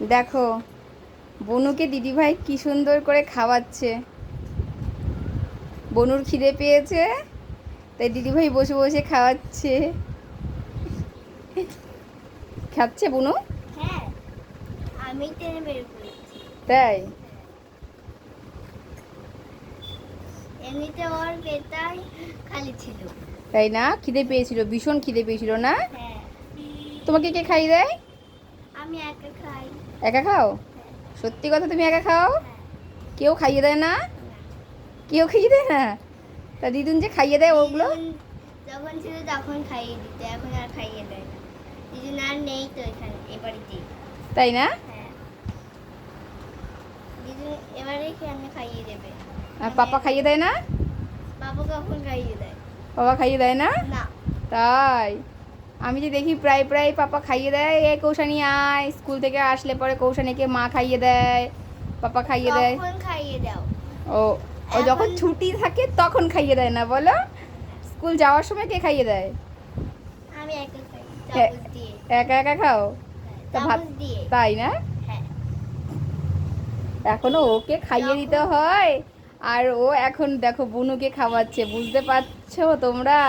দেখো বনুকে দিদিভাই কি সুন্দর করে খাওয়াচ্ছে। বনুর খিদে পেয়েছে, তাই দিদিভাই বসে বসে খাওয়াচ্ছে। খাচ্ছে বনু? হ্যাঁ, আমি টেনে বের করেছি। তাই? এমনিতে ওর পেটটাই খালি ছিল। তাই না? খিদে পেয়েছিল, ভীষণ খিদে পেয়েছিল না? হ্যাঁ, তোমাকে কে খাইয়ে দেয়? আমি একা খাই। একা খাও? হ্যাঁ, সত্যি কথা, তুমি একা খাও? হ্যাঁ, কেউ খাইয়ে দেয় না? না। কেউ খাইয়ে দেয় না? তা দিদুন যে খাইয়ে দেয় ওগুলো? দিদুন যখন ছিল তখন খাইয়ে দিত, এখন আর খাইয়ে দেয় না। দিদুন আর নেই তো এখানে, এ বাড়িতে। তাই না? হ্যাঁ, দিদুন এবারে আমি খাইয়ে দেবে। আর পাপা খাইয়ে দেয় না? বাবা কখন খাইয়ে দেয়? বাবা খাইয়ে দেয় না? না। তাই? আমি যে দেখি প্রায় প্রায় পাপা খাইয়ে দেয়, এ কৌশানি আয়, স্কুল থেকে আসলে পরে কৌশানিকে মা খাইয়ে দেয়, পাপা খাইয়ে দেয়। কখন খাইয়ে দাও? ও, ও যখন এখন ছুটি থাকে তখন খাইয়ে দেয় না বলো? স্কুল যাওয়ার সময় কে খাইয়ে দেয়? আমি একা খাই, এ- চামচ দিয়ে। একা একা খাও? তা ভাত? চামচ দিয়ে। তাই না? হ্যাঁ। এখনো ওকে খাইয়ে দিতে হয়, আর ও এখন দেখো বুনুকে খাওয়াচ্ছে, বুঝতে পারছো তোমরা?